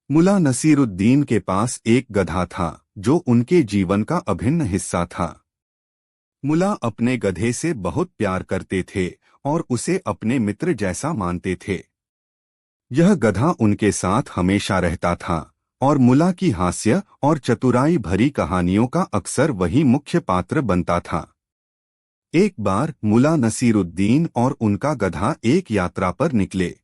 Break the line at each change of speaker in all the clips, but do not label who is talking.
मुल्ला नसीरुद्दीन के पास एक गधा था जो उनके जीवन का अभिन्न हिस्सा था। मुल्ला अपने गधे से बहुत प्यार करते थे और उसे अपने मित्र जैसा मानते थे। यह गधा उनके साथ हमेशा रहता था और मुल्ला की हास्य और चतुराई भरी कहानियों का अक्सर वही मुख्य पात्र बनता था। एक बार मुल्ला नसीरुद्दीन और उनका गधा एक यात्रा पर निकले।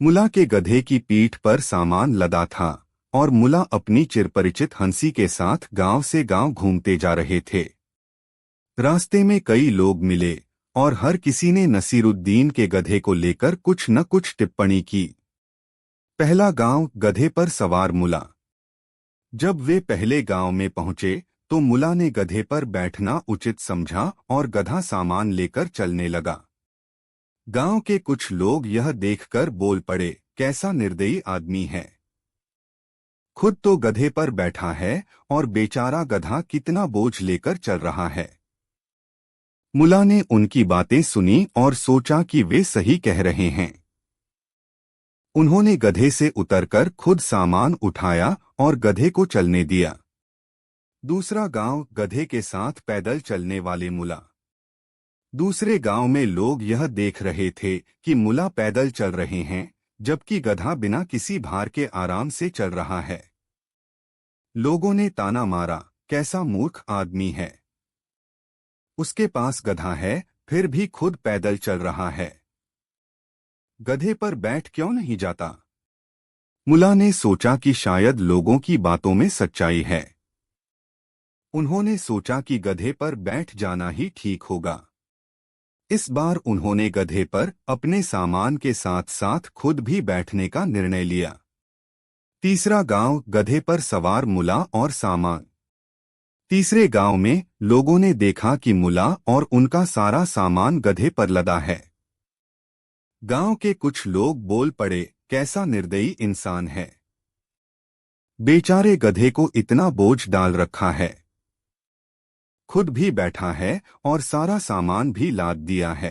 मुल्ला के गधे की पीठ पर सामान लदा था और मुल्ला अपनी चिरपरिचित हंसी के साथ गांव से गांव घूमते जा रहे थे। रास्ते में कई लोग मिले और हर किसी ने नसीरुद्दीन के गधे को लेकर कुछ न कुछ टिप्पणी की। पहला गांव, गधे पर सवार मुल्ला। जब वे पहले गांव में पहुंचे तो मुल्ला ने गधे पर बैठना उचित समझा और गधा सामान लेकर चलने लगा। गांव के कुछ लोग यह देखकर बोल पड़े, कैसा निर्दयी आदमी है, खुद तो गधे पर बैठा है और बेचारा गधा कितना बोझ लेकर चल रहा है। मुल्ला ने उनकी बातें सुनी और सोचा कि वे सही कह रहे हैं। उन्होंने गधे से उतरकर खुद सामान उठाया और गधे को चलने दिया। दूसरा गांव, गधे के साथ पैदल चलने वाले मुल्ला। दूसरे गांव में लोग यह देख रहे थे कि मुल्ला पैदल चल रहे हैं जबकि गधा बिना किसी भार के आराम से चल रहा है। लोगों ने ताना मारा, कैसा मूर्ख आदमी है, उसके पास गधा है फिर भी खुद पैदल चल रहा है, गधे पर बैठ क्यों नहीं जाता। मुल्ला ने सोचा कि शायद लोगों की बातों में सच्चाई है। उन्होंने सोचा कि गधे पर बैठ जाना ही ठीक होगा। इस बार उन्होंने गधे पर अपने सामान के साथ साथ खुद भी बैठने का निर्णय लिया। तीसरा गांव, गधे पर सवार मुल्ला और सामान। तीसरे गांव में लोगों ने देखा कि मुल्ला और उनका सारा सामान गधे पर लदा है। गांव के कुछ लोग बोल पड़े, कैसा निर्दयी इंसान है, बेचारे गधे को इतना बोझ डाल रखा है, खुद भी बैठा है और सारा सामान भी लाद दिया है,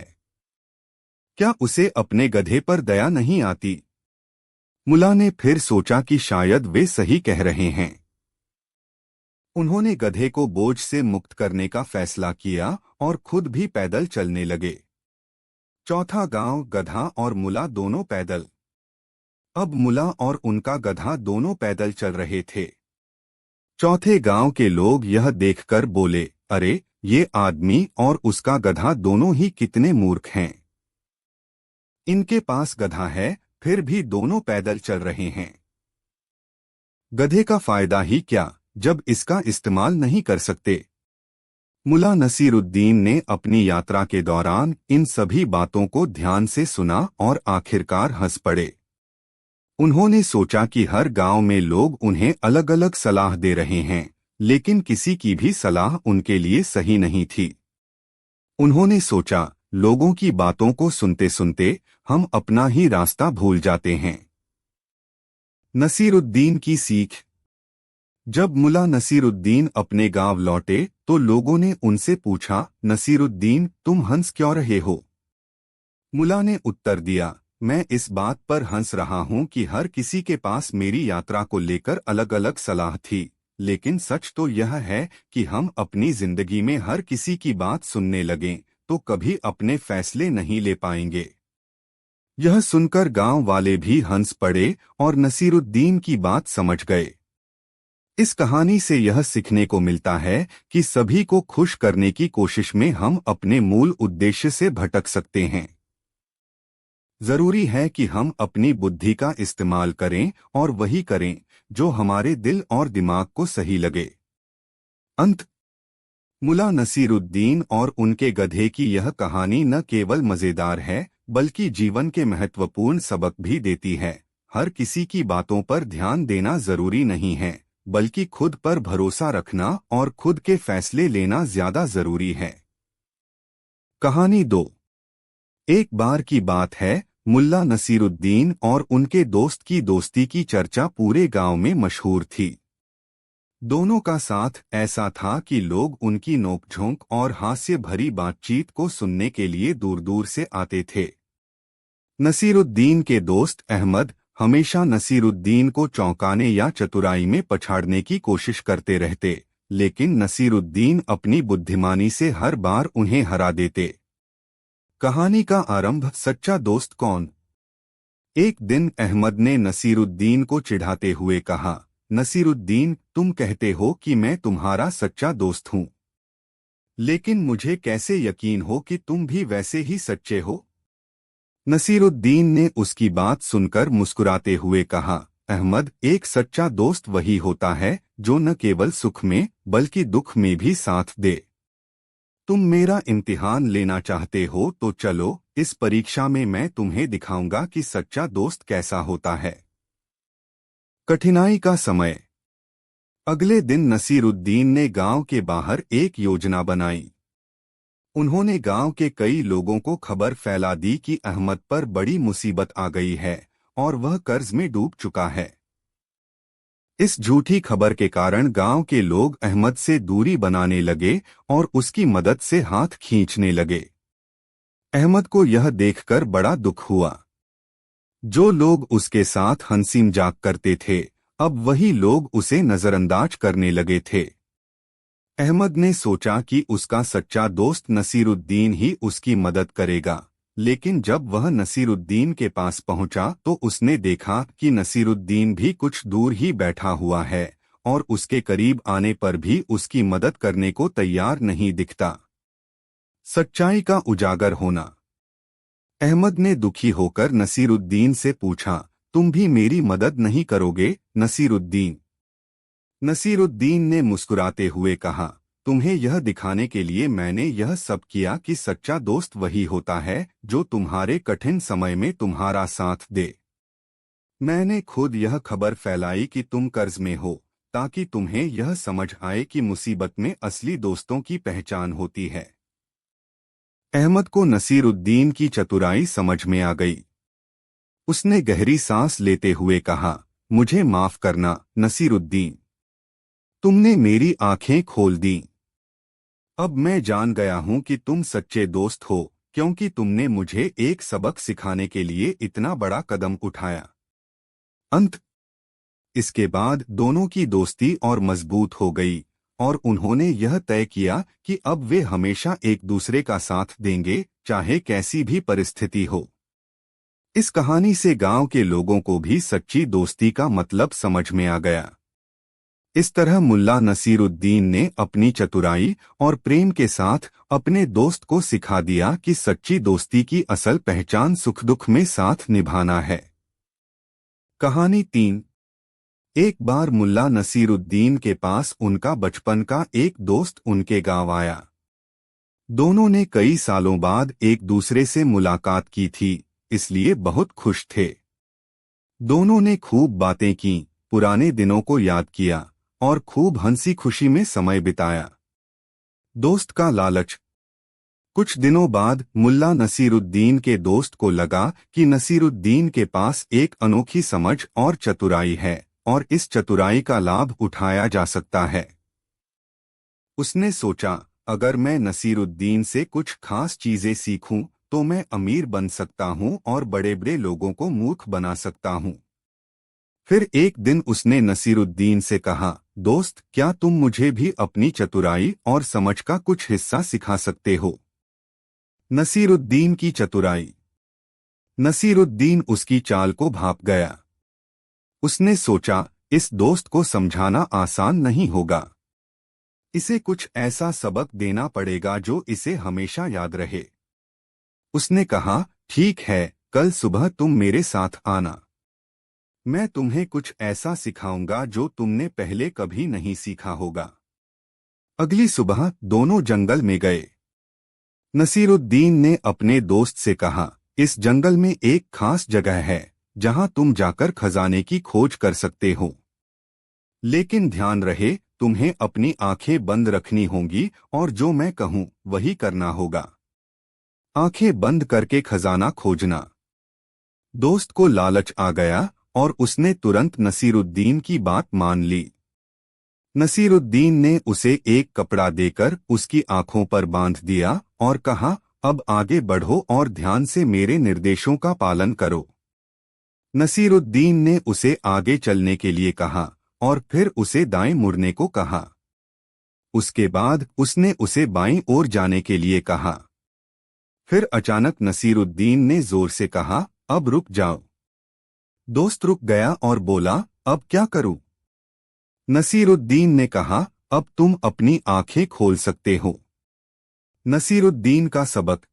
क्या उसे अपने गधे पर दया नहीं आती। मुल्ला ने फिर सोचा कि शायद वे सही कह रहे हैं। उन्होंने गधे को बोझ से मुक्त करने का फैसला किया और खुद भी पैदल चलने लगे। चौथा गांव, गधा और मुल्ला दोनों पैदल। अब मुल्ला और उनका गधा दोनों पैदल चल रहे थे। चौथे गांव के लोग यह देखकर बोले, अरे ये आदमी और उसका गधा दोनों ही कितने मूर्ख हैं, इनके पास गधा है फिर भी दोनों पैदल चल रहे हैं। गधे का फायदा ही क्या जब इसका इस्तेमाल नहीं कर सकते। मुल्ला नसीरुद्दीन ने अपनी यात्रा के दौरान इन सभी बातों को ध्यान से सुना और आखिरकार हंस पड़े। उन्होंने सोचा कि हर गांव में लोग उन्हें अलग अलग सलाह दे रहे हैं, लेकिन किसी की भी सलाह उनके लिए सही नहीं थी। उन्होंने सोचा, लोगों की बातों को सुनते सुनते हम अपना ही रास्ता भूल जाते हैं। नसीरुद्दीन की सीख। जब मुल्ला नसीरुद्दीन अपने गांव लौटे तो लोगों ने उनसे पूछा, नसीरुद्दीन तुम हंस क्यों रहे हो। मुल्ला ने उत्तर दिया, मैं इस बात पर हंस रहा हूं कि हर किसी के पास मेरी यात्रा को लेकर अलग अलग सलाह थी, लेकिन सच तो यह है कि हम अपनी जिंदगी में हर किसी की बात सुनने लगें तो कभी अपने फैसले नहीं ले पाएंगे। यह सुनकर गांव वाले भी हंस पड़े और नसीरुद्दीन की बात समझ गए। इस कहानी से यह सीखने को मिलता है कि सभी को खुश करने की कोशिश में हम अपने मूल उद्देश्य से भटक सकते हैं। जरूरी है कि हम अपनी बुद्धि का इस्तेमाल करें और वही करें जो हमारे दिल और दिमाग को सही लगे। अंत। मुल्ला नसीरुद्दीन और उनके गधे की यह कहानी न केवल मजेदार है बल्कि जीवन के महत्वपूर्ण सबक भी देती है। हर किसी की बातों पर ध्यान देना जरूरी नहीं है, बल्कि खुद पर भरोसा रखना और खुद के फैसले लेना ज्यादा जरूरी है। कहानी 2। एक बार की बात है, मुल्ला नसीरुद्दीन और उनके दोस्त की दोस्ती की चर्चा पूरे गांव में मशहूर थी। दोनों का साथ ऐसा था कि लोग उनकी नोकझोंक और हास्य भरी बातचीत को सुनने के लिए दूर दूर से आते थे। नसीरुद्दीन के दोस्त अहमद हमेशा नसीरुद्दीन को चौंकाने या चतुराई में पछाड़ने की कोशिश करते रहते, लेकिन नसीरुद्दीन अपनी बुद्धिमानी से हर बार उन्हें हरा देते। कहानी का आरंभ। सच्चा दोस्त कौन? एक दिन अहमद ने नसीरुद्दीन को चिढ़ाते हुए कहा, नसीरुद्दीन, तुम कहते हो कि मैं तुम्हारा सच्चा दोस्त हूँ, लेकिन मुझे कैसे यकीन हो कि तुम भी वैसे ही सच्चे हो? नसीरुद्दीन ने उसकी बात सुनकर मुस्कुराते हुए कहा, अहमद, एक सच्चा दोस्त वही होता है जो न केवल सुख में बल्कि दुख में भी साथ दे। तुम मेरा इम्तिहान लेना चाहते हो तो चलो, इस परीक्षा में मैं तुम्हें दिखाऊंगा कि सच्चा दोस्त कैसा होता है। कठिनाई का समय। अगले दिन नसीरुद्दीन ने गांव के बाहर एक योजना बनाई। उन्होंने गांव के कई लोगों को खबर फैला दी कि अहमद पर बड़ी मुसीबत आ गई है और वह कर्ज में डूब चुका है। इस झूठी खबर के कारण गांव के लोग अहमद से दूरी बनाने लगे और उसकी मदद से हाथ खींचने लगे। अहमद को यह देखकर बड़ा दुख हुआ। जो लोग उसके साथ हंसी मजाक करते थे, अब वही लोग उसे नजरअंदाज करने लगे थे। अहमद ने सोचा कि उसका सच्चा दोस्त नसीरुद्दीन ही उसकी मदद करेगा, लेकिन जब वह नसीरुद्दीन के पास पहुंचा तो उसने देखा कि नसीरुद्दीन भी कुछ दूर ही बैठा हुआ है और उसके करीब आने पर भी उसकी मदद करने को तैयार नहीं दिखता। सच्चाई का उजागर होना। अहमद ने दुखी होकर नसीरुद्दीन से पूछा, तुम भी मेरी मदद नहीं करोगे नसीरुद्दीन? नसीरुद्दीन ने मुस्कुराते हुए कहा, तुम्हें यह दिखाने के लिए मैंने यह सब किया कि सच्चा दोस्त वही होता है जो तुम्हारे कठिन समय में तुम्हारा साथ दे। मैंने खुद यह खबर फैलाई कि तुम कर्ज में हो, ताकि तुम्हें यह समझ आए कि मुसीबत में असली दोस्तों की पहचान होती है। अहमद को नसीरुद्दीन की चतुराई समझ में आ गई। उसने गहरी सांस लेते हुए कहा, मुझे माफ करना नसीरुद्दीन, तुमने मेरी आंखें खोल दी। अब मैं जान गया हूं कि तुम सच्चे दोस्त हो, क्योंकि तुमने मुझे एक सबक सिखाने के लिए इतना बड़ा कदम उठाया। अंत। इसके बाद दोनों की दोस्ती और मजबूत हो गई और उन्होंने यह तय किया कि अब वे हमेशा एक दूसरे का साथ देंगे, चाहे कैसी भी परिस्थिति हो। इस कहानी से गांव के लोगों को भी सच्ची दोस्ती का मतलब समझ में आ गया। इस तरह मुल्ला नसीरुद्दीन ने अपनी चतुराई और प्रेम के साथ अपने दोस्त को सिखा दिया कि सच्ची दोस्ती की असल पहचान सुख दुख में साथ निभाना है। कहानी 3। एक बार मुल्ला नसीरुद्दीन के पास उनका बचपन का एक दोस्त उनके गांव आया। दोनों ने कई सालों बाद एक दूसरे से मुलाकात की थी, इसलिए बहुत खुश थे। दोनों ने खूब बातें की, पुराने दिनों को याद किया और खूब हंसी खुशी में समय बिताया। दोस्त का लालच। कुछ दिनों बाद मुल्ला नसीरुद्दीन के दोस्त को लगा कि नसीरुद्दीन के पास एक अनोखी समझ और चतुराई है और इस चतुराई का लाभ उठाया जा सकता है। उसने सोचा, अगर मैं नसीरुद्दीन से कुछ खास चीजें सीखूं तो मैं अमीर बन सकता हूं और बड़े बड़े लोगों को मूर्ख बना सकता हूं। फिर एक दिन उसने नसीरुद्दीन से कहा, दोस्त, क्या तुम मुझे भी अपनी चतुराई और समझ का कुछ हिस्सा सिखा सकते हो? नसीरुद्दीन की चतुराई। नसीरुद्दीन उसकी चाल को भाप गया। उसने सोचा, इस दोस्त को समझाना आसान नहीं होगा। इसे कुछ ऐसा सबक देना पड़ेगा जो इसे हमेशा याद रहे। उसने कहा, ठीक है, कल सुबह तुम मेरे साथ आना। मैं तुम्हें कुछ ऐसा सिखाऊंगा जो तुमने पहले कभी नहीं सीखा होगा। अगली सुबह दोनों जंगल में गए। नसीरुद्दीन ने अपने दोस्त से कहा, इस जंगल में एक खास जगह है जहां तुम जाकर खजाने की खोज कर सकते हो। लेकिन ध्यान रहे, तुम्हें अपनी आंखें बंद रखनी होंगी और जो मैं कहूं वही करना होगा। आंखें बंद करके खजाना खोजना। दोस्त को लालच आ गया और उसने तुरंत नसीरुद्दीन की बात मान ली। नसीरुद्दीन ने उसे एक कपड़ा देकर उसकी आंखों पर बांध दिया और कहा, अब आगे बढ़ो और ध्यान से मेरे निर्देशों का पालन करो। नसीरुद्दीन ने उसे आगे चलने के लिए कहा और फिर उसे दाएं मुड़ने को कहा। उसके बाद उसने उसे बाईं ओर जाने के लिए कहा। फिर अचानक नसीरुद्दीन ने जोर से कहा, अब रुक जाओ। दोस्त रुक गया और बोला, अब क्या करूं? नसीरुद्दीन ने कहा, अब तुम अपनी आंखें खोल सकते हो। नसीरुद्दीन का सबक।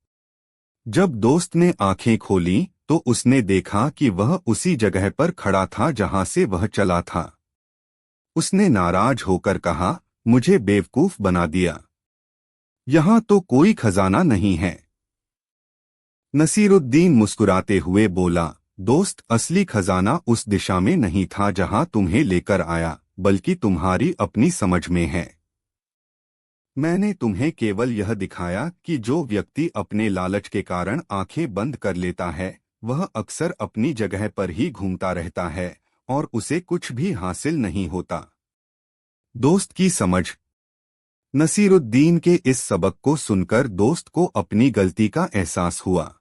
जब दोस्त ने आंखें खोलीं तो उसने देखा कि वह उसी जगह पर खड़ा था जहां से वह चला था। उसने नाराज होकर कहा, मुझे बेवकूफ बना दिया। यहां तो कोई खजाना नहीं है। नसीरुद्दीन मुस्कुराते हुए बोला, दोस्त, असली खजाना उस दिशा में नहीं था जहां तुम्हें लेकर आया, बल्कि तुम्हारी अपनी समझ में है। मैंने तुम्हें केवल यह दिखाया कि जो व्यक्ति अपने लालच के कारण आंखें बंद कर लेता है, वह अक्सर अपनी जगह पर ही घूमता रहता है और उसे कुछ भी हासिल नहीं होता। दोस्त की समझ। नसीरुद्दीन के इस सबक को सुनकर दोस्त को अपनी गलती का एहसास हुआ।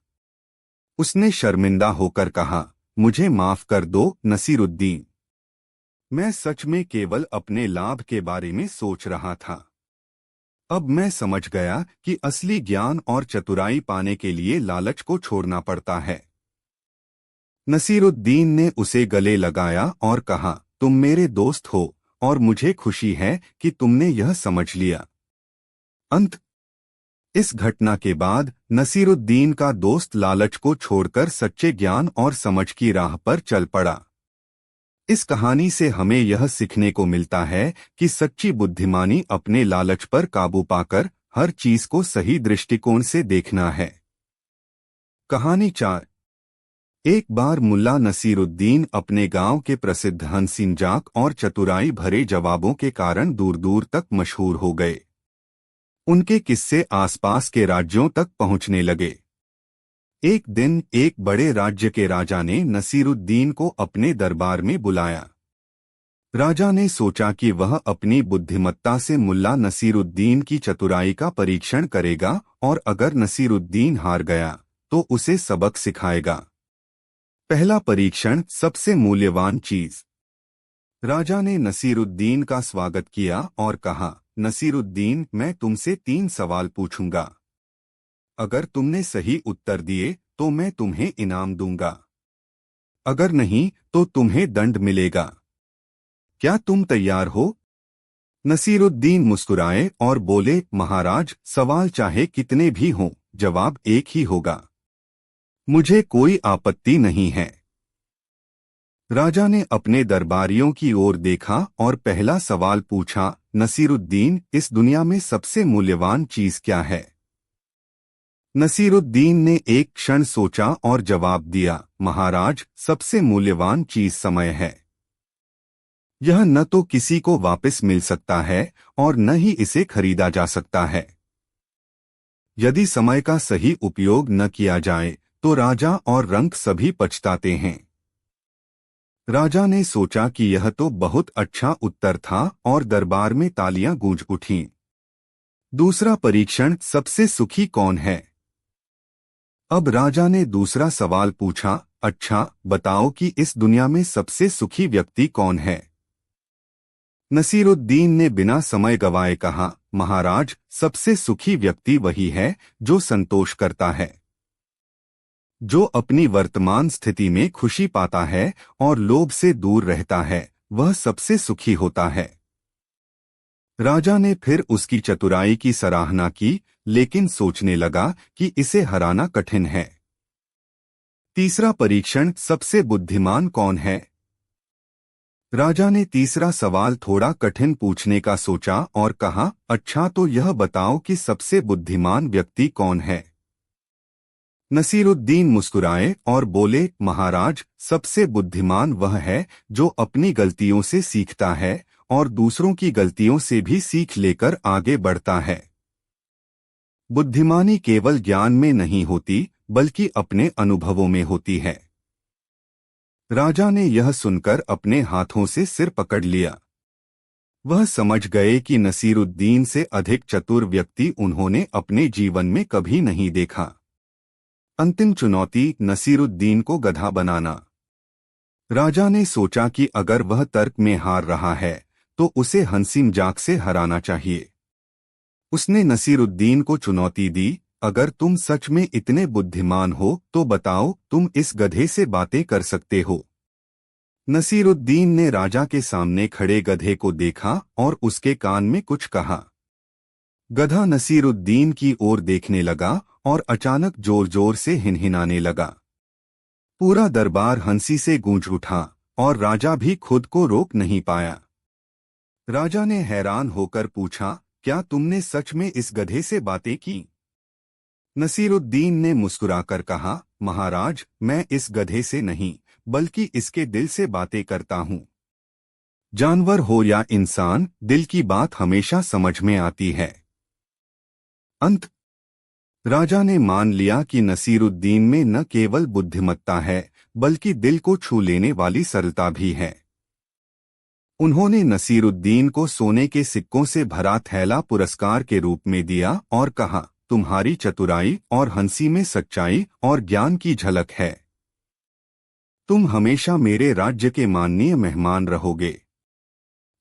उसने शर्मिंदा होकर कहा, मुझे माफ कर दो नसीरुद्दीन। मैं सच में केवल अपने लाभ के बारे में सोच रहा था। अब मैं समझ गया कि असली ज्ञान और चतुराई पाने के लिए लालच को छोड़ना पड़ता है। नसीरुद्दीन ने उसे गले लगाया और कहा, तुम मेरे दोस्त हो और मुझे खुशी है कि तुमने यह समझ लिया। अंत। इस घटना के बाद नसीरुद्दीन का दोस्त लालच को छोड़कर सच्चे ज्ञान और समझ की राह पर चल पड़ा। इस कहानी से हमें यह सीखने को मिलता है कि सच्ची बुद्धिमानी अपने लालच पर काबू पाकर हर चीज को सही दृष्टिकोण से देखना है। कहानी 4। एक बार मुल्ला नसीरुद्दीन अपने गांव के प्रसिद्ध हंसिनजाक और चतुराई भरे जवाबों के कारण दूर दूर तक मशहूर हो गए। उनके किस्से आसपास के राज्यों तक पहुंचने लगे। एक दिन एक बड़े राज्य के राजा ने नसीरुद्दीन को अपने दरबार में बुलाया। राजा ने सोचा कि वह अपनी बुद्धिमत्ता से मुल्ला नसीरुद्दीन की चतुराई का परीक्षण करेगा और अगर नसीरुद्दीन हार गया तो उसे सबक सिखाएगा। पहला परीक्षण, सबसे मूल्यवान चीज। राजा ने नसीरुद्दीन का स्वागत किया और कहा, नसीरुद्दीन, मैं तुमसे 3 सवाल पूछूंगा। अगर तुमने सही उत्तर दिए तो मैं तुम्हें इनाम दूंगा। अगर नहीं तो तुम्हें दंड मिलेगा। क्या तुम तैयार हो? नसीरुद्दीन मुस्कुराए और बोले, महाराज, सवाल चाहे कितने भी हों, जवाब एक ही होगा। मुझे कोई आपत्ति नहीं है। राजा ने अपने दरबारियों की ओर देखा और पहला सवाल पूछा, नसीरुद्दीन, इस दुनिया में सबसे मूल्यवान चीज क्या है? नसीरुद्दीन ने एक क्षण सोचा और जवाब दिया, महाराज, सबसे मूल्यवान चीज समय है। यह न तो किसी को वापस मिल सकता है और न ही इसे खरीदा जा सकता है। यदि समय का सही उपयोग न किया जाए तो राजा और रंक सभी पछताते हैं। राजा ने सोचा कि यह तो बहुत अच्छा उत्तर था और दरबार में तालियां गूंज उठीं। दूसरा परीक्षण, सबसे सुखी कौन है? अब राजा ने दूसरा सवाल पूछा, अच्छा, बताओ कि इस दुनिया में सबसे सुखी व्यक्ति कौन है? नसीरुद्दीन ने बिना समय गवाए कहा, महाराज, सबसे सुखी व्यक्ति वही है जो संतोष करता है। जो अपनी वर्तमान स्थिति में खुशी पाता है और लोभ से दूर रहता है, वह सबसे सुखी होता है। राजा ने फिर उसकी चतुराई की सराहना की, लेकिन सोचने लगा कि इसे हराना कठिन है। तीसरा परीक्षण, सबसे बुद्धिमान कौन है? राजा ने तीसरा सवाल थोड़ा कठिन पूछने का सोचा और कहा, अच्छा, तो यह बताओ कि सबसे बुद्धिमान व्यक्ति कौन है? नसीरुद्दीन मुस्कुराए और बोले, महाराज, सबसे बुद्धिमान वह है जो अपनी गलतियों से सीखता है और दूसरों की गलतियों से भी सीख लेकर आगे बढ़ता है। बुद्धिमानी केवल ज्ञान में नहीं होती, बल्कि अपने अनुभवों में होती है। राजा ने यह सुनकर अपने हाथों से सिर पकड़ लिया। वह समझ गए कि नसीरुद्दीन से अधिक चतुर व्यक्ति उन्होंने अपने जीवन में कभी नहीं देखा। अंतिम चुनौती, नसीरुद्दीन को गधा बनाना। राजा ने सोचा कि अगर वह तर्क में हार रहा है तो उसे हंसी मजाक से हराना चाहिए। उसने नसीरुद्दीन को चुनौती दी, अगर तुम सच में इतने बुद्धिमान हो तो बताओ तुम इस गधे से बातें कर सकते हो। नसीरुद्दीन ने राजा के सामने खड़े गधे को देखा और उसके कान में कुछ कहा। गधा नसीरुद्दीन की ओर देखने लगा और अचानक जोर जोर से हिनहिनाने लगा। पूरा दरबार हंसी से गूंज उठा और राजा भी खुद को रोक नहीं पाया। राजा ने हैरान होकर पूछा, क्या तुमने सच में इस गधे से बातें की? नसीरुद्दीन ने मुस्कुराकर कहा, महाराज, मैं इस गधे से नहीं बल्कि इसके दिल से बातें करता हूँ। जानवर हो या इंसान, दिल की बात हमेशा समझ में आती है। अंत राजा ने मान लिया कि नसीरुद्दीन में न केवल बुद्धिमत्ता है बल्कि दिल को छू लेने वाली सरलता भी है। उन्होंने नसीरुद्दीन को सोने के सिक्कों से भरा थैला पुरस्कार के रूप में दिया और कहा, तुम्हारी चतुराई और हंसी में सच्चाई और ज्ञान की झलक है। तुम हमेशा मेरे राज्य के माननीय मेहमान रहोगे।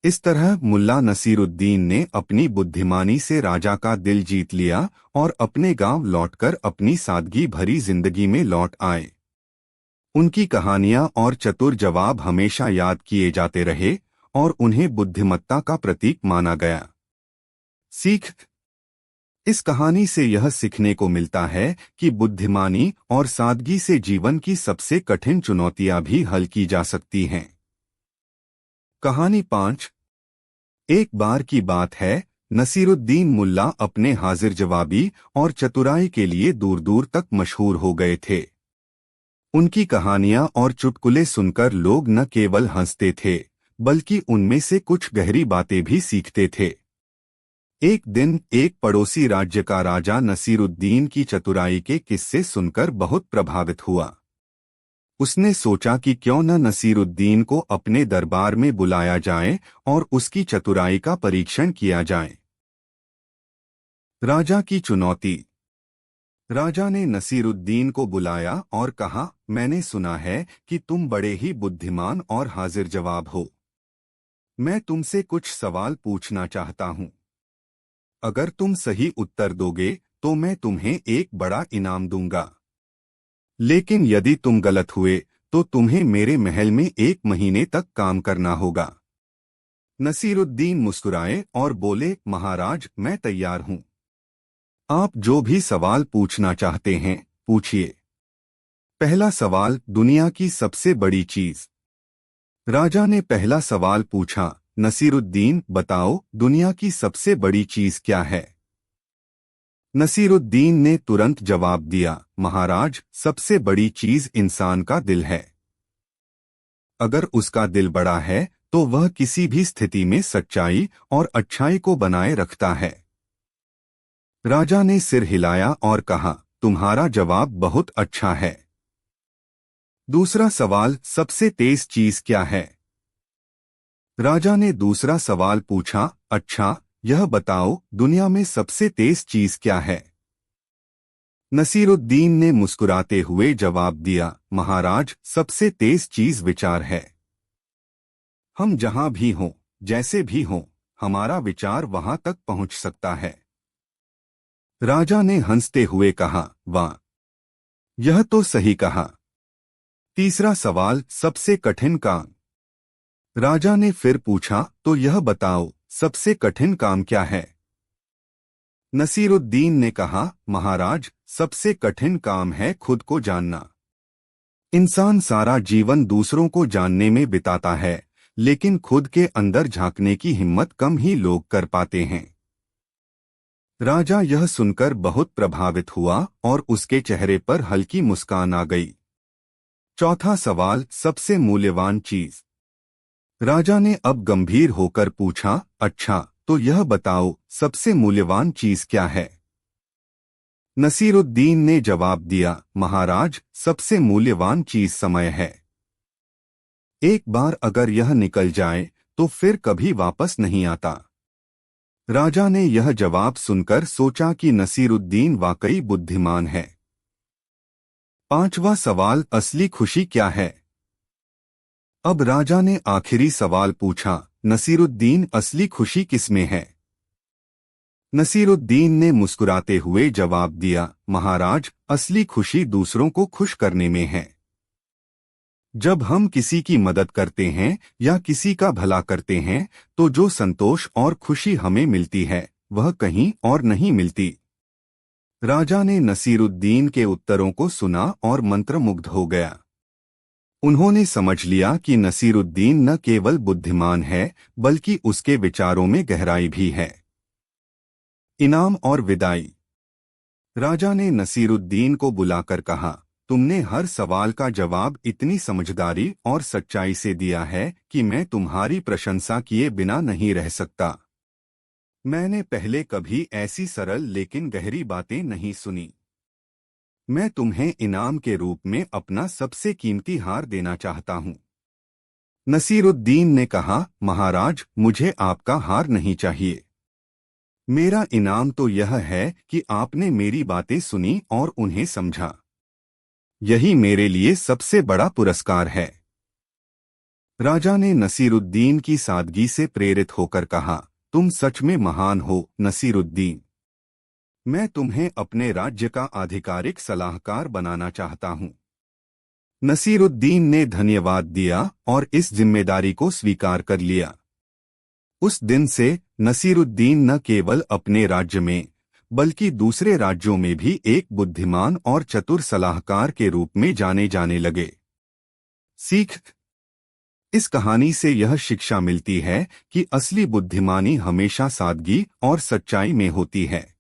इस तरह मुल्ला नसीरुद्दीन ने अपनी बुद्धिमानी से राजा का दिल जीत लिया और अपने गांव लौटकर अपनी सादगी भरी जिंदगी में लौट आए। उनकी कहानियां और चतुर जवाब हमेशा याद किए जाते रहे और उन्हें बुद्धिमत्ता का प्रतीक माना गया। सीख इस कहानी से यह सीखने को मिलता है कि बुद्धिमानी और सादगी से जीवन की सबसे कठिन चुनौतियां भी हल की जा सकती हैं। कहानी 5। एक बार की बात है, नसीरुद्दीन मुल्ला अपने हाजिर जवाबी और चतुराई के लिए दूर दूर तक मशहूर हो गए थे। उनकी कहानियां और चुटकुले सुनकर लोग न केवल हंसते थे बल्कि उनमें से कुछ गहरी बातें भी सीखते थे। एक दिन एक पड़ोसी राज्य का राजा नसीरुद्दीन की चतुराई के किस्से सुनकर बहुत प्रभावित हुआ। उसने सोचा कि क्यों न नसीरुद्दीन को अपने दरबार में बुलाया जाए और उसकी चतुराई का परीक्षण किया जाए। राजा की चुनौती। राजा ने नसीरुद्दीन को बुलाया और कहा, मैंने सुना है कि तुम बड़े ही बुद्धिमान और हाजिर जवाब हो। मैं तुमसे कुछ सवाल पूछना चाहता हूँ। अगर तुम सही उत्तर दोगे तो मैं तुम्हें एक बड़ा इनाम दूंगा, लेकिन यदि तुम गलत हुए तो तुम्हें मेरे महल में 1 महीने तक काम करना होगा। नसीरुद्दीन मुस्कुराए और बोले, महाराज, मैं तैयार हूं। आप जो भी सवाल पूछना चाहते हैं पूछिए। पहला सवाल, दुनिया की सबसे बड़ी चीज। राजा ने पहला सवाल पूछा, नसीरुद्दीन, बताओ दुनिया की सबसे बड़ी चीज क्या है? नसीरुद्दीन ने तुरंत जवाब दिया, महाराज, सबसे बड़ी चीज इंसान का दिल है। अगर उसका दिल बड़ा है तो वह किसी भी स्थिति में सच्चाई और अच्छाई को बनाए रखता है। राजा ने सिर हिलाया और कहा, तुम्हारा जवाब बहुत अच्छा है। दूसरा सवाल, सबसे तेज चीज क्या है? राजा ने दूसरा सवाल पूछा, अच्छा, यह बताओ दुनिया में सबसे तेज चीज क्या है? नसीरुद्दीन ने मुस्कुराते हुए जवाब दिया, महाराज, सबसे तेज चीज विचार है। हम जहां भी हों, जैसे भी हों, हमारा विचार वहां तक पहुंच सकता है। राजा ने हंसते हुए कहा, वाह, यह तो सही कहा। तीसरा सवाल, सबसे कठिन काम। राजा ने फिर पूछा, तो यह बताओ सबसे कठिन काम क्या है? नसीरुद्दीन ने कहा, महाराज, सबसे कठिन काम है खुद को जानना। इंसान सारा जीवन दूसरों को जानने में बिताता है, लेकिन खुद के अंदर झांकने की हिम्मत कम ही लोग कर पाते हैं। राजा यह सुनकर बहुत प्रभावित हुआ और उसके चेहरे पर हल्की मुस्कान आ गई। चौथा सवाल, सबसे मूल्यवान चीज। राजा ने अब गंभीर होकर पूछा, अच्छा, तो यह बताओ सबसे मूल्यवान चीज क्या है? नसीरुद्दीन ने जवाब दिया, महाराज, सबसे मूल्यवान चीज समय है। एक बार अगर यह निकल जाए तो फिर कभी वापस नहीं आता। राजा ने यह जवाब सुनकर सोचा कि नसीरुद्दीन वाकई बुद्धिमान है। पांचवा सवाल, असली खुशी क्या है? अब राजा ने आखिरी सवाल पूछा, नसीरुद्दीन, असली खुशी किसमें है? नसीरुद्दीन ने मुस्कुराते हुए जवाब दिया, महाराज, असली खुशी दूसरों को खुश करने में है। जब हम किसी की मदद करते हैं या किसी का भला करते हैं तो जो संतोष और खुशी हमें मिलती है वह कहीं और नहीं मिलती। राजा ने नसीरुद्दीन के उत्तरों को सुना और मंत्रमुग्ध हो गया। उन्होंने समझ लिया कि नसीरुद्दीन न केवल बुद्धिमान है बल्कि उसके विचारों में गहराई भी है। इनाम और विदाई। राजा ने नसीरुद्दीन को बुलाकर कहा, तुमने हर सवाल का जवाब इतनी समझदारी और सच्चाई से दिया है कि मैं तुम्हारी प्रशंसा किए बिना नहीं रह सकता। मैंने पहले कभी ऐसी सरल लेकिन गहरी बातें नहीं सुनी। मैं तुम्हें इनाम के रूप में अपना सबसे कीमती हार देना चाहता हूँ। नसीरुद्दीन ने कहा, महाराज, मुझे आपका हार नहीं चाहिए। मेरा इनाम तो यह है कि आपने मेरी बातें सुनी और उन्हें समझा। यही मेरे लिए सबसे बड़ा पुरस्कार है। राजा ने नसीरुद्दीन की सादगी से प्रेरित होकर कहा, तुम सच में महान हो, नसीरुद्दीन। मैं तुम्हें अपने राज्य का आधिकारिक सलाहकार बनाना चाहता हूँ। नसीरुद्दीन ने धन्यवाद दिया और इस जिम्मेदारी को स्वीकार कर लिया। उस दिन से नसीरुद्दीन न केवल अपने राज्य में बल्कि दूसरे राज्यों में भी एक बुद्धिमान और चतुर सलाहकार के रूप में जाने जाने लगे। सीख। इस कहानी से यह शिक्षा मिलती है कि असली बुद्धिमानी हमेशा सादगी और सच्चाई में होती है।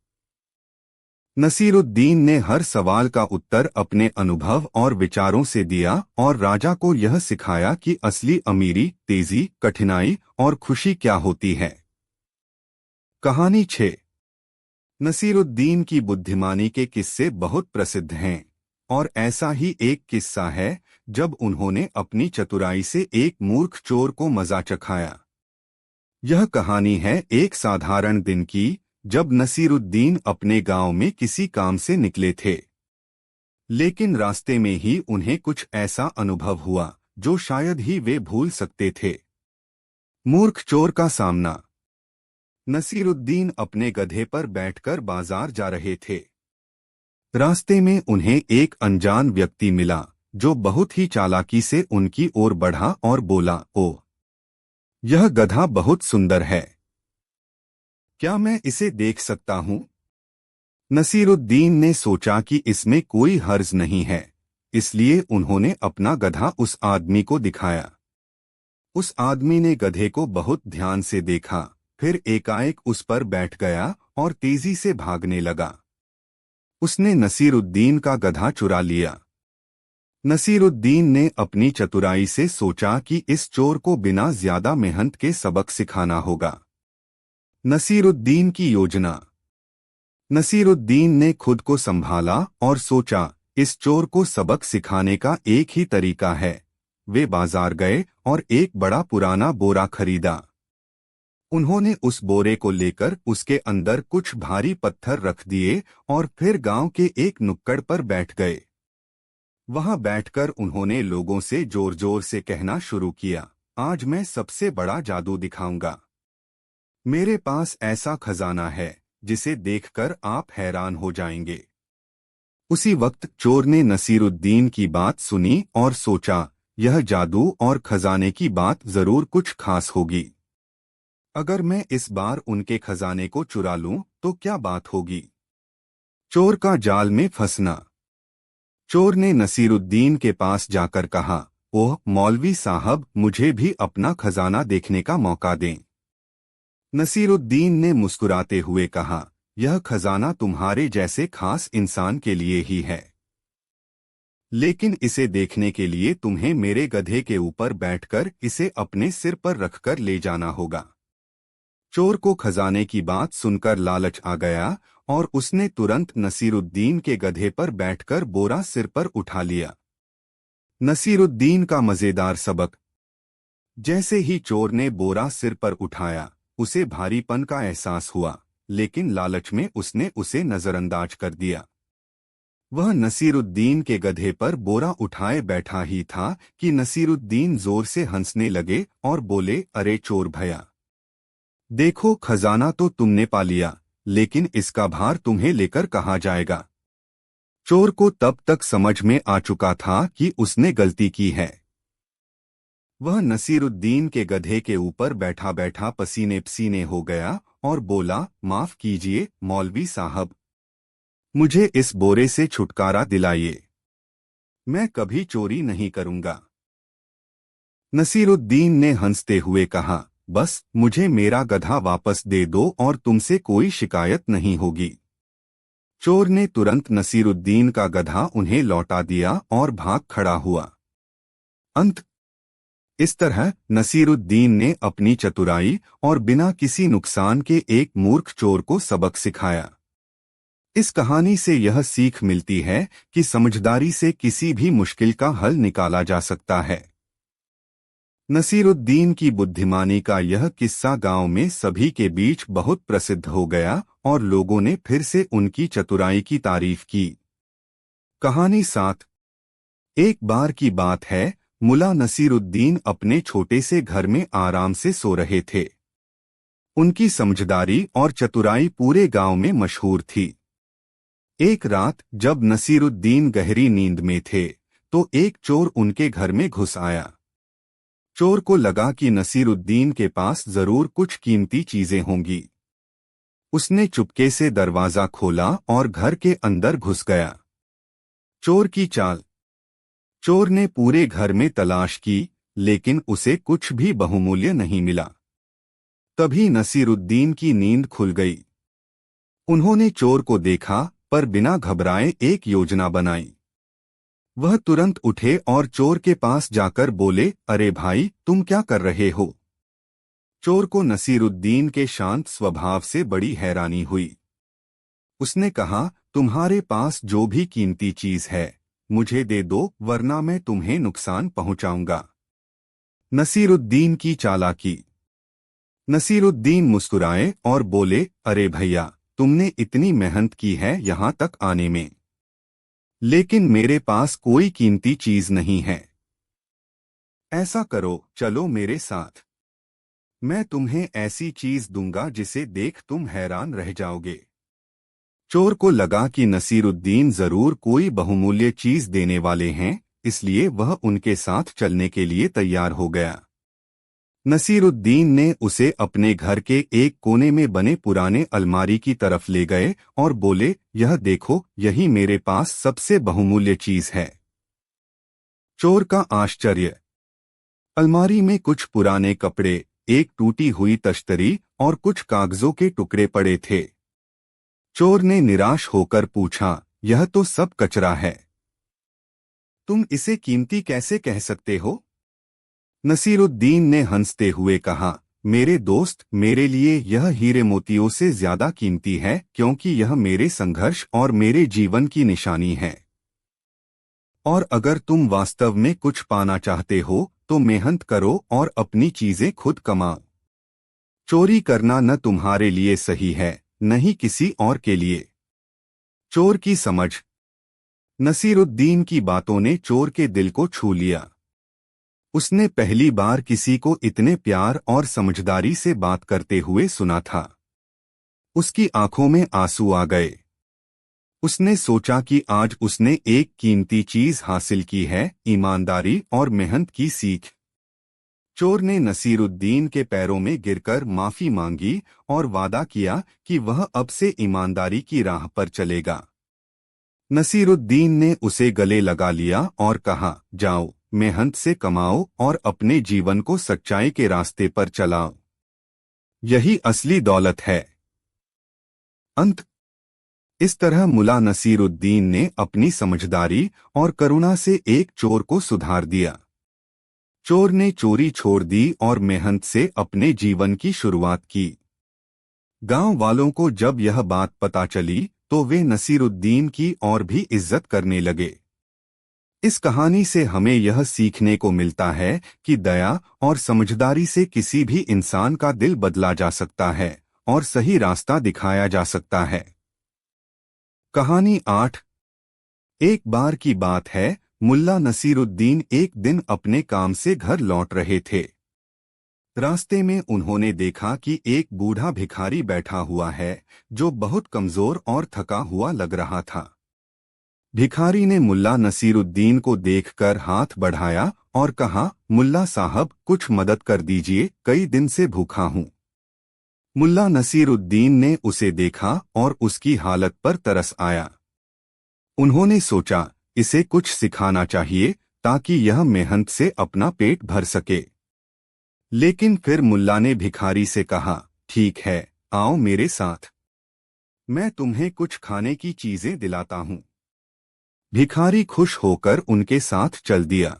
नसीरुद्दीन ने हर सवाल का उत्तर अपने अनुभव और विचारों से दिया और राजा को यह सिखाया कि असली अमीरी, तेजी, कठिनाई और खुशी क्या होती है। कहानी 6। नसीरुद्दीन की बुद्धिमानी के किस्से बहुत प्रसिद्ध हैं और ऐसा ही एक किस्सा है जब उन्होंने अपनी चतुराई से एक मूर्ख चोर को मजा चखाया। यह कहानी है एक साधारण दिन की जब नसीरुद्दीन अपने गांव में किसी काम से निकले थे। लेकिन रास्ते में ही उन्हें कुछ ऐसा अनुभव हुआ जो शायद ही वे भूल सकते थे। मूर्ख चोर का सामना। नसीरुद्दीन अपने गधे पर बैठकर बाजार जा रहे थे। रास्ते में उन्हें एक अनजान व्यक्ति मिला जो बहुत ही चालाकी से उनकी ओर बढ़ा और बोला, ओह, यह गधा बहुत सुंदर है। क्या मैं इसे देख सकता हूँ? नसीरुद्दीन ने सोचा कि इसमें कोई हर्ज नहीं है, इसलिए उन्होंने अपना गधा उस आदमी को दिखाया। उस आदमी ने गधे को बहुत ध्यान से देखा, फिर एकाएक उस पर बैठ गया और तेजी से भागने लगा। उसने नसीरुद्दीन का गधा चुरा लिया। नसीरुद्दीन ने अपनी चतुराई से सोचा कि इस चोर को बिना ज्यादा मेहनत के सबक सिखाना होगा। नसीरुद्दीन की योजना। नसीरुद्दीन ने खुद को संभाला और सोचा, इस चोर को सबक सिखाने का एक ही तरीका है। वे बाजार गए और एक बड़ा पुराना बोरा खरीदा। उन्होंने उस बोरे को लेकर उसके अंदर कुछ भारी पत्थर रख दिए और फिर गांव के एक नुक्कड़ पर बैठ गए। वहां बैठकर उन्होंने लोगों से जोर जोर से कहना शुरू किया, आज मैं सबसे बड़ा जादू दिखाऊंगा। मेरे पास ऐसा खजाना है जिसे देखकर आप हैरान हो जाएंगे। उसी वक्त चोर ने नसीरुद्दीन की बात सुनी और सोचा, यह जादू और खजाने की बात जरूर कुछ खास होगी। अगर मैं इस बार उनके खजाने को चुरा लूं तो क्या बात होगी। चोर का जाल में फंसना। चोर ने नसीरुद्दीन के पास जाकर कहा, ओह मौलवी साहब, मुझे भी अपना खजाना देखने का मौका दें। नसीरुद्दीन ने मुस्कुराते हुए कहा, यह खजाना तुम्हारे जैसे खास इंसान के लिए ही है, लेकिन इसे देखने के लिए तुम्हें मेरे गधे के ऊपर बैठकर इसे अपने सिर पर रखकर ले जाना होगा। चोर को खजाने की बात सुनकर लालच आ गया और उसने तुरंत नसीरुद्दीन के गधे पर बैठकर बोरा सिर पर उठा लिया। नसीरुद्दीन का मजेदार सबक। जैसे ही चोर ने बोरा सिर पर उठाया, उसे भारीपन का एहसास हुआ, लेकिन लालच में उसने उसे नजरअंदाज कर दिया। वह नसीरुद्दीन के गधे पर बोरा उठाए बैठा ही था कि नसीरुद्दीन जोर से हंसने लगे और बोले, अरे चोर भैया, देखो खजाना तो तुमने पा लिया, लेकिन इसका भार तुम्हें लेकर कहाँ जाएगा। चोर को तब तक समझ में आ चुका था कि उसने गलती की है। वह नसीरुद्दीन के गधे के ऊपर बैठा बैठा पसीने पसीने हो गया और बोला, माफ कीजिए मौलवी साहब, मुझे इस बोरे से छुटकारा दिलाइए, मैं कभी चोरी नहीं करूंगा। नसीरुद्दीन ने हंसते हुए कहा, बस मुझे मेरा गधा वापस दे दो और तुमसे कोई शिकायत नहीं होगी। चोर ने तुरंत नसीरुद्दीन का गधा उन्हें लौटा दिया और भाग खड़ा हुआ। अंत इस तरह नसीरुद्दीन ने अपनी चतुराई और बिना किसी नुकसान के एक मूर्ख चोर को सबक सिखाया। इस कहानी से यह सीख मिलती है कि समझदारी से किसी भी मुश्किल का हल निकाला जा सकता है। नसीरुद्दीन की बुद्धिमानी का यह किस्सा गांव में सभी के बीच बहुत प्रसिद्ध हो गया और लोगों ने फिर से उनकी चतुराई की तारीफ की। कहानी 7। एक बार की बात है, मुल्ला नसीरुद्दीन अपने छोटे से घर में आराम से सो रहे थे। उनकी समझदारी और चतुराई पूरे गांव में मशहूर थी। एक रात जब नसीरुद्दीन गहरी नींद में थे तो एक चोर उनके घर में घुस आया। चोर को लगा कि नसीरुद्दीन के पास जरूर कुछ कीमती चीजें होंगी। उसने चुपके से दरवाजा खोला और घर के अंदर घुस गया। चोर की चाल। चोर ने पूरे घर में तलाश की, लेकिन उसे कुछ भी बहुमूल्य नहीं मिला। तभी नसीरुद्दीन की नींद खुल गई। उन्होंने चोर को देखा, पर बिना घबराए एक योजना बनाई। वह तुरंत उठे और चोर के पास जाकर बोले, अरे भाई, तुम क्या कर रहे हो। चोर को नसीरुद्दीन के शांत स्वभाव से बड़ी हैरानी हुई। उसने कहा, तुम्हारे पास जो भी कीमती चीज है मुझे दे दो, वरना मैं तुम्हें नुकसान पहुंचाऊंगा। नसीरुद्दीन की चालाकी। नसीरुद्दीन मुस्कुराए और बोले, अरे भैया, तुमने इतनी मेहनत की है यहां तक आने में, लेकिन मेरे पास कोई कीमती चीज नहीं है। ऐसा करो, चलो मेरे साथ, मैं तुम्हें ऐसी चीज दूंगा जिसे देख तुम हैरान रह जाओगे। चोर को लगा कि नसीरुद्दीन जरूर कोई बहुमूल्य चीज देने वाले हैं, इसलिए वह उनके साथ चलने के लिए तैयार हो गया। नसीरुद्दीन ने उसे अपने घर के एक कोने में बने पुराने अलमारी की तरफ ले गए और बोले, यह देखो, यही मेरे पास सबसे बहुमूल्य चीज है। चोर का आश्चर्य। अलमारी में कुछ पुराने कपड़े, एक टूटी हुई तश्तरी और कुछ कागजों के टुकड़े पड़े थे। चोर ने निराश होकर पूछा, यह तो सब कचरा है, तुम इसे कीमती कैसे कह सकते हो। नसीरुद्दीन ने हंसते हुए कहा, मेरे दोस्त, मेरे लिए यह हीरे मोतियों से ज्यादा कीमती है, क्योंकि यह मेरे संघर्ष और मेरे जीवन की निशानी है। और अगर तुम वास्तव में कुछ पाना चाहते हो तो मेहनत करो और अपनी चीजें खुद कमाओ। चोरी करना न तुम्हारे लिए सही है, न ही किसी और के लिए। चोर की समझ। नसीरुद्दीन की बातों ने चोर के दिल को छू लिया। उसने पहली बार किसी को इतने प्यार और समझदारी से बात करते हुए सुना था। उसकी आंखों में आंसू आ गए। उसने सोचा कि आज उसने एक कीमती चीज हासिल की है, ईमानदारी और मेहनत की सीख। चोर ने नसीरुद्दीन के पैरों में गिरकर माफी मांगी और वादा किया कि वह अब से ईमानदारी की राह पर चलेगा। नसीरुद्दीन ने उसे गले लगा लिया और कहा, जाओ, मेहनत से कमाओ और अपने जीवन को सच्चाई के रास्ते पर चलाओ, यही असली दौलत है। अंत इस तरह मुल्ला नसीरुद्दीन ने अपनी समझदारी और करुणा से एक चोर को सुधार दिया। चोर ने चोरी छोड़ दी और मेहनत से अपने जीवन की शुरुआत की। गांव वालों को जब यह बात पता चली तो वे नसीरुद्दीन की और भी इज्जत करने लगे। इस कहानी से हमें यह सीखने को मिलता है कि दया और समझदारी से किसी भी इंसान का दिल बदला जा सकता है और सही रास्ता दिखाया जा सकता है। कहानी 8। एक बार की बात है, मुल्ला नसीरुद्दीन एक दिन अपने काम से घर लौट रहे थे। रास्ते में उन्होंने देखा कि एक बूढ़ा भिखारी बैठा हुआ है, जो बहुत कमजोर और थका हुआ लग रहा था। भिखारी ने मुल्ला नसीरुद्दीन को देखकर हाथ बढ़ाया और कहा, मुल्ला साहब, कुछ मदद कर दीजिए, कई दिन से भूखा हूँ। मुल्ला नसीरुद्दीन ने उसे देखा और उसकी हालत पर तरस आया। उन्होंने सोचा, इसे कुछ सिखाना चाहिए ताकि यह मेहनत से अपना पेट भर सके। लेकिन फिर मुल्ला ने भिखारी से कहा, ठीक है, आओ मेरे साथ, मैं तुम्हें कुछ खाने की चीजें दिलाता हूँ। भिखारी खुश होकर उनके साथ चल दिया।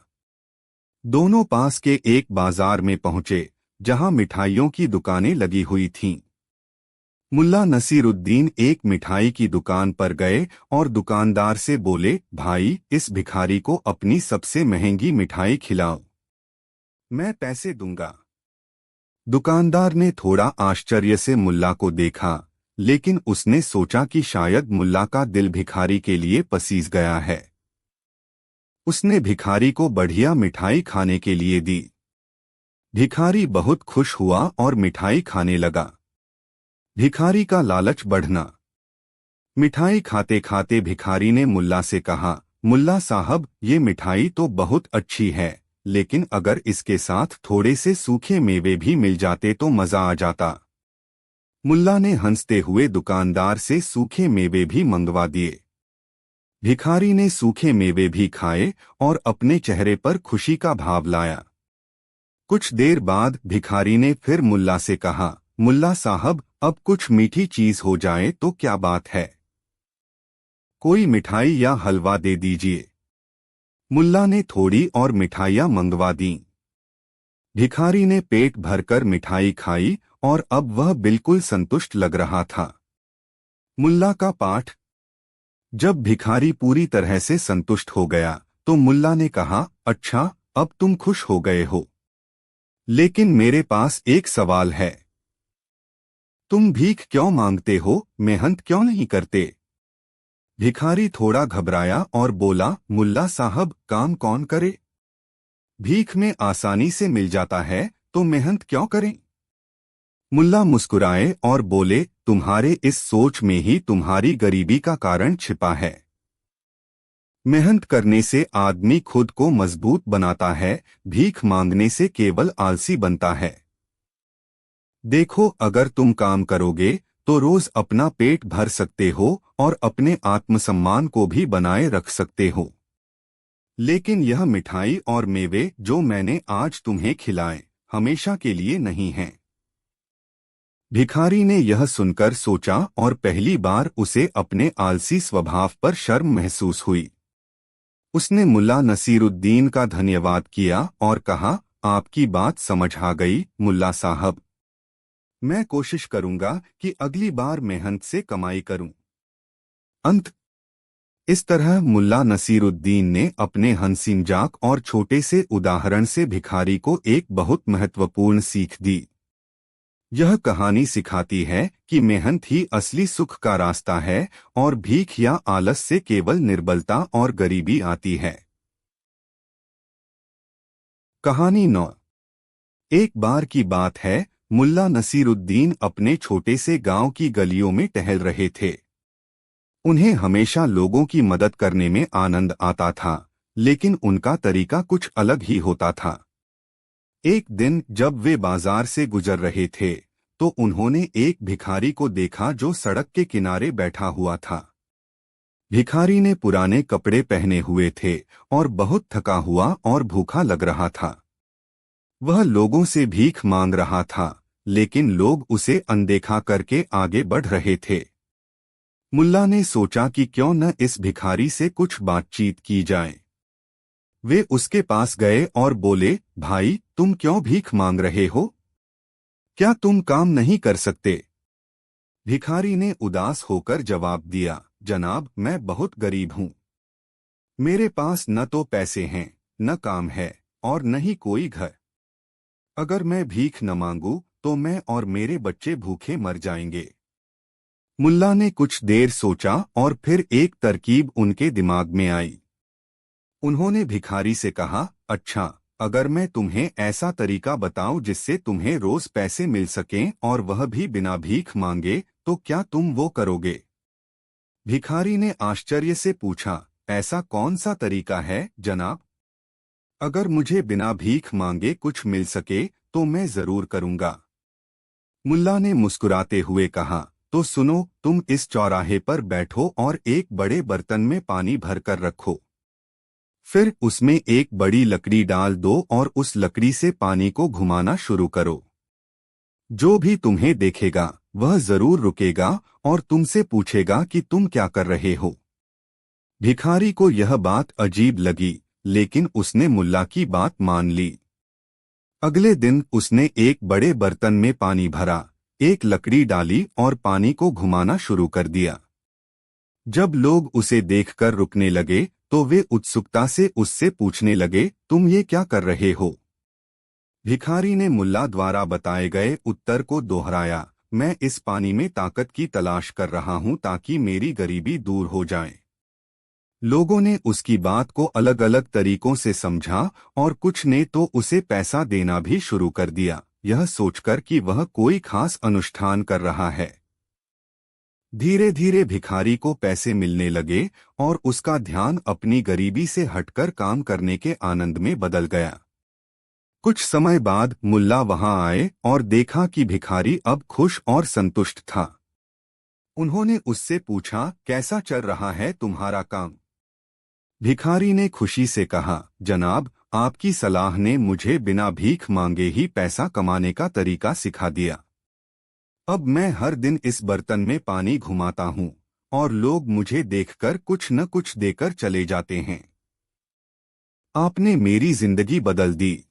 दोनों पास के एक बाजार में पहुंचे, जहां मिठाइयों की दुकानें लगी हुई थीं। मुल्ला नसीरुद्दीन एक मिठाई की दुकान पर गए और दुकानदार से बोले, भाई, इस भिखारी को अपनी सबसे महंगी मिठाई खिलाओ, मैं पैसे दूंगा। दुकानदार ने थोड़ा आश्चर्य से मुल्ला को देखा, लेकिन उसने सोचा कि शायद मुल्ला का दिल भिखारी के लिए पसीज गया है। उसने भिखारी को बढ़िया मिठाई खाने के लिए दी। भिखारी बहुत खुश हुआ और मिठाई खाने लगा। भिखारी का लालच बढ़ना। मिठाई खाते खाते भिखारी ने मुल्ला से कहा, मुल्ला साहब, ये मिठाई तो बहुत अच्छी है, लेकिन अगर इसके साथ थोड़े से सूखे मेवे भी मिल जाते तो मजा आ जाता। मुल्ला ने हंसते हुए दुकानदार से सूखे मेवे भी मंगवा दिए। भिखारी ने सूखे मेवे भी खाए और अपने चेहरे पर खुशी का भाव लाया। कुछ देर बाद भिखारी ने फिर मुल्ला से कहा, मुल्ला साहब, अब कुछ मीठी चीज हो जाए तो क्या बात है, कोई मिठाई या हलवा दे दीजिए। मुल्ला ने थोड़ी और मिठाइयाँ मंगवा दीं। भिखारी ने पेट भरकर मिठाई खाई और अब वह बिल्कुल संतुष्ट लग रहा था। मुल्ला का पाठ। जब भिखारी पूरी तरह से संतुष्ट हो गया तो मुल्ला ने कहा, अच्छा, अब तुम खुश हो गए हो, लेकिन मेरे पास एक सवाल है। तुम भीख क्यों मांगते हो, मेहनत क्यों नहीं करते? भिखारी थोड़ा घबराया और बोला, मुल्ला साहब, काम कौन करे? भीख में आसानी से मिल जाता है तो मेहनत क्यों करें? मुल्ला मुस्कुराए और बोले, तुम्हारे इस सोच में ही तुम्हारी गरीबी का कारण छिपा है। मेहनत करने से आदमी खुद को मजबूत बनाता है, भीख मांगने से केवल आलसी बनता है। देखो, अगर तुम काम करोगे तो रोज अपना पेट भर सकते हो और अपने आत्मसम्मान को भी बनाए रख सकते हो। लेकिन यह मिठाई और मेवे जो मैंने आज तुम्हें खिलाए, हमेशा के लिए नहीं हैं। भिखारी ने यह सुनकर सोचा और पहली बार उसे अपने आलसी स्वभाव पर शर्म महसूस हुई। उसने मुल्ला नसीरुद्दीन का धन्यवाद किया और कहा, आपकी बात समझ आ गई मुल्ला साहब, मैं कोशिश करूंगा कि अगली बार मेहनत से कमाई करूं। अंत। इस तरह मुल्ला नसीरुद्दीन ने अपने हंसी-मजाक और छोटे से उदाहरण से भिखारी को एक बहुत महत्वपूर्ण सीख दी। यह कहानी सिखाती है कि मेहनत ही असली सुख का रास्ता है और भीख या आलस से केवल निर्बलता और गरीबी आती है। कहानी 9। एक बार की बात है, मुल्ला नसीरुद्दीन अपने छोटे से गांव की गलियों में टहल रहे थे। उन्हें हमेशा लोगों की मदद करने में आनंद आता था, लेकिन उनका तरीका कुछ अलग ही होता था। एक दिन जब वे बाजार से गुजर रहे थे, तो उन्होंने एक भिखारी को देखा जो सड़क के किनारे बैठा हुआ था। भिखारी ने पुराने कपड़े पहने हुए थे और बहुत थका हुआ और भूखा लग रहा था। वह लोगों से भीख मांग रहा था, लेकिन लोग उसे अनदेखा करके आगे बढ़ रहे थे। मुल्ला ने सोचा कि क्यों न इस भिखारी से कुछ बातचीत की जाए। वे उसके पास गए और बोले, भाई, तुम क्यों भीख मांग रहे हो? क्या तुम काम नहीं कर सकते? भिखारी ने उदास होकर जवाब दिया, जनाब, मैं बहुत गरीब हूँ। मेरे पास न तो पैसे हैं, न काम है और न ही कोई घर। अगर मैं भीख न मांगू तो मैं और मेरे बच्चे भूखे मर जाएंगे। मुल्ला ने कुछ देर सोचा और फिर एक तरकीब उनके दिमाग में आई। उन्होंने भिखारी से कहा, अच्छा, अगर मैं तुम्हें ऐसा तरीका बताऊं जिससे तुम्हें रोज पैसे मिल सकें और वह भी बिना भीख मांगे, तो क्या तुम वो करोगे? भिखारी ने आश्चर्य से पूछा, ऐसा कौन सा तरीका है जनाब? अगर मुझे बिना भीख मांगे कुछ मिल सके तो मैं जरूर करूंगा। मुल्ला ने मुस्कुराते हुए कहा, तो सुनो, तुम इस चौराहे पर बैठो और एक बड़े बर्तन में पानी भरकर रखो। फिर उसमें एक बड़ी लकड़ी डाल दो और उस लकड़ी से पानी को घुमाना शुरू करो। जो भी तुम्हें देखेगा वह जरूर रुकेगा और तुमसे पूछेगा कि तुम क्या कर रहे हो। भिखारी को यह बात अजीब लगी, लेकिन उसने मुल्ला की बात मान ली। अगले दिन उसने एक बड़े बर्तन में पानी भरा, एक लकड़ी डाली और पानी को घुमाना शुरू कर दिया। जब लोग उसे देखकर रुकने लगे तो वे उत्सुकता से उससे पूछने लगे, तुम ये क्या कर रहे हो? भिखारी ने मुल्ला द्वारा बताए गए उत्तर को दोहराया, मैं इस पानी में ताकत की तलाश कर रहा हूं ताकि मेरी गरीबी दूर हो जाए। लोगों ने उसकी बात को अलग अलग तरीकों से समझा और कुछ ने तो उसे पैसा देना भी शुरू कर दिया, यह सोचकर कि वह कोई खास अनुष्ठान कर रहा है। धीरे धीरे भिखारी को पैसे मिलने लगे और उसका ध्यान अपनी गरीबी से हटकर काम करने के आनंद में बदल गया। कुछ समय बाद मुल्ला वहां आए और देखा कि भिखारी अब खुश और संतुष्ट था। उन्होंने उससे पूछा, कैसा चल रहा है तुम्हारा काम? भिखारी ने खुशी से कहा, जनाब, आपकी सलाह ने मुझे बिना भीख मांगे ही पैसा कमाने का तरीका सिखा दिया। अब मैं हर दिन इस बर्तन में पानी घुमाता हूँ और लोग मुझे देखकर कुछ न कुछ देकर चले जाते हैं। आपने मेरी जिंदगी बदल दी।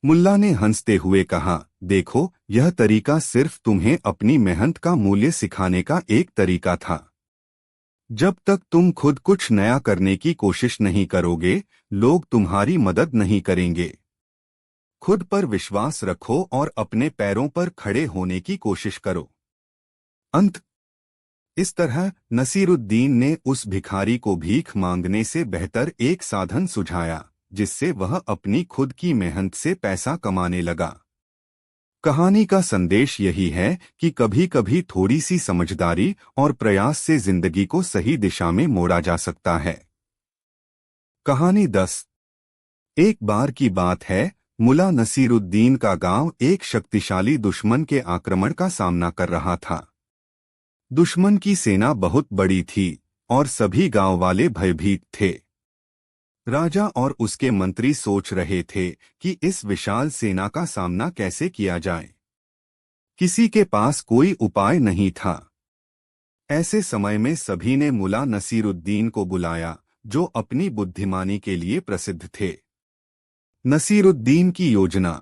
मुल्ला ने हंसते हुए कहा, देखो, यह तरीका सिर्फ तुम्हें अपनी मेहनत का मूल्य सिखाने का एक तरीका था। जब तक तुम खुद कुछ नया करने की कोशिश नहीं करोगे, लोग तुम्हारी मदद नहीं करेंगे। खुद पर विश्वास रखो और अपने पैरों पर खड़े होने की कोशिश करो। अंत। इस तरह नसीरुद्दीन ने उस भिखारी को भीख मांगने से बेहतर एक साधन सुझाया, जिससे वह अपनी खुद की मेहनत से पैसा कमाने लगा। कहानी का संदेश यही है कि कभी कभी थोड़ी सी समझदारी और प्रयास से जिंदगी को सही दिशा में मोड़ा जा सकता है। कहानी 10। एक बार की बात है, मुल्ला नसीरुद्दीन का गांव एक शक्तिशाली दुश्मन के आक्रमण का सामना कर रहा था। दुश्मन की सेना बहुत बड़ी थी और सभी गांव वाले भयभीत थे। राजा और उसके मंत्री सोच रहे थे कि इस विशाल सेना का सामना कैसे किया जाए। किसी के पास कोई उपाय नहीं था। ऐसे समय में सभी ने मुल्ला नसीरुद्दीन को बुलाया, जो अपनी बुद्धिमानी के लिए प्रसिद्ध थे। नसीरुद्दीन की योजना।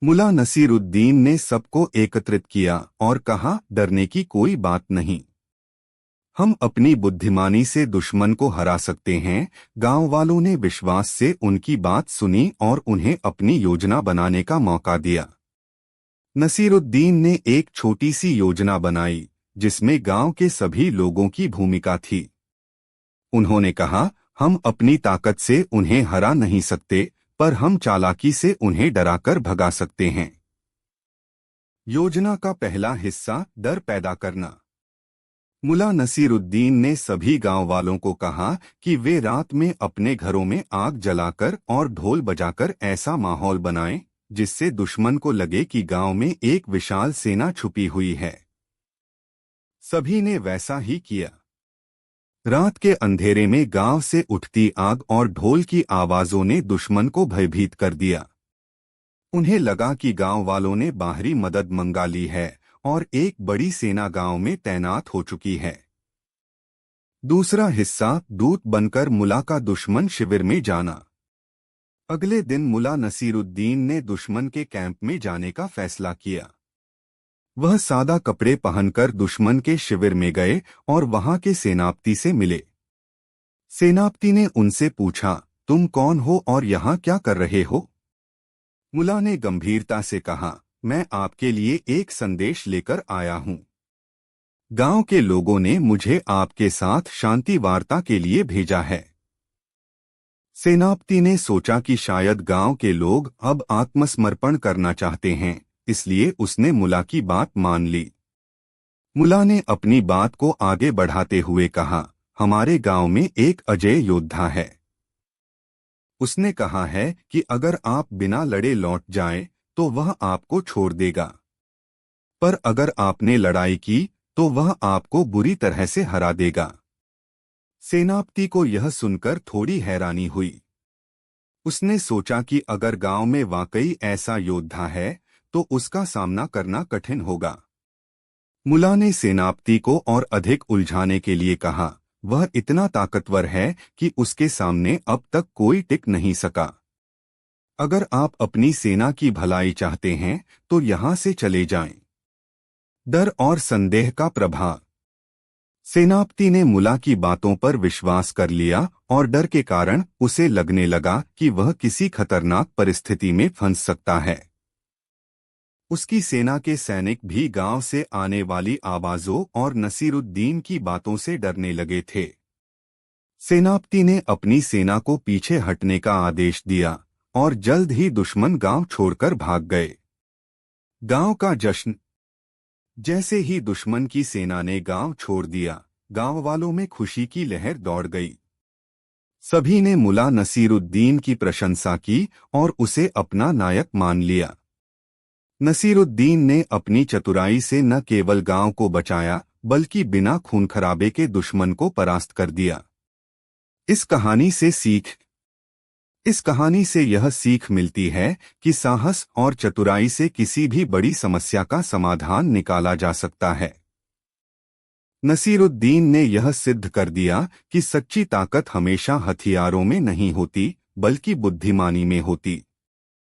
मुल्ला नसीरुद्दीन ने सबको एकत्रित किया और कहा, डरने की कोई बात नहीं। हम अपनी बुद्धिमानी से दुश्मन को हरा सकते हैं। गांव वालों ने विश्वास से उनकी बात सुनी और उन्हें अपनी योजना बनाने का मौका दिया। नसीरुद्दीन ने एक छोटी सी योजना बनाई, जिसमें गांव के सभी लोगों की भूमिका थी। उन्होंने कहा, हम अपनी ताकत से उन्हें हरा नहीं सकते, पर हम चालाकी से उन्हें डराकर भगा सकते हैं। योजना का पहला हिस्सा, डर पैदा करना। मुल्ला नसीरुद्दीन ने सभी गांव वालों को कहा कि वे रात में अपने घरों में आग जलाकर और ढोल बजाकर ऐसा माहौल बनाएं, जिससे दुश्मन को लगे कि गांव में एक विशाल सेना छुपी हुई है। सभी ने वैसा ही किया। रात के अंधेरे में गांव से उठती आग और ढोल की आवाजों ने दुश्मन को भयभीत कर दिया। उन्हें लगा कि गांव वालों ने बाहरी मदद मंगा ली है और एक बड़ी सेना गांव में तैनात हो चुकी है। दूसरा हिस्सा, दूत बनकर मुल्ला का दुश्मन शिविर में जाना। अगले दिन मुल्ला नसीरुद्दीन ने दुश्मन के कैंप में जाने का फैसला किया। वह सादा कपड़े पहनकर दुश्मन के शिविर में गए और वहां के सेनापति से मिले। सेनापति ने उनसे पूछा, तुम कौन हो और यहाँ क्या कर रहे हो? मुल्ला ने गंभीरता से कहा, मैं आपके लिए एक संदेश लेकर आया हूँ। गांव के लोगों ने मुझे आपके साथ शांति वार्ता के लिए भेजा है। सेनापति ने सोचा कि शायद गांव के लोग अब आत्मसमर्पण करना चाहते हैं, इसलिए उसने मुला की बात मान ली। मुला ने अपनी बात को आगे बढ़ाते हुए कहा, हमारे गांव में एक अजय योद्धा है। उसने कहा है कि अगर आप बिना लड़े लौट जाएं, तो वह आपको छोड़ देगा, पर अगर आपने लड़ाई की तो वह आपको बुरी तरह से हरा देगा। सेनापति को यह सुनकर थोड़ी हैरानी हुई। उसने सोचा कि अगर गांव में वाकई ऐसा योद्धा है तो उसका सामना करना कठिन होगा। मुला ने सेनापति को और अधिक उलझाने के लिए कहा, वह इतना ताकतवर है कि उसके सामने अब तक कोई टिक नहीं सका। अगर आप अपनी सेना की भलाई चाहते हैं तो यहां से चले जाएं। डर और संदेह का प्रभाव। सेनापति ने मुला की बातों पर विश्वास कर लिया और डर के कारण उसे लगने लगा कि वह किसी खतरनाक परिस्थिति में फंस सकता है। उसकी सेना के सैनिक भी गांव से आने वाली आवाजों और नसीरुद्दीन की बातों से डरने लगे थे। सेनापति ने अपनी सेना को पीछे हटने का आदेश दिया और जल्द ही दुश्मन गांव छोड़कर भाग गए। गांव का जश्न। जैसे ही दुश्मन की सेना ने गांव छोड़ दिया, गांव वालों में खुशी की लहर दौड़ गई। सभी ने मुला नसीरुद्दीन की प्रशंसा की और उसे अपना नायक मान लिया। नसीरुद्दीन ने अपनी चतुराई से न केवल गांव को बचाया बल्कि बिना खून खराबे के दुश्मन को परास्त कर दिया। इस कहानी से यह सीख मिलती है कि साहस और चतुराई से किसी भी बड़ी समस्या का समाधान निकाला जा सकता है। नसीरुद्दीन ने यह सिद्ध कर दिया कि सच्ची ताकत हमेशा हथियारों में नहीं होती बल्कि बुद्धिमानी में होती।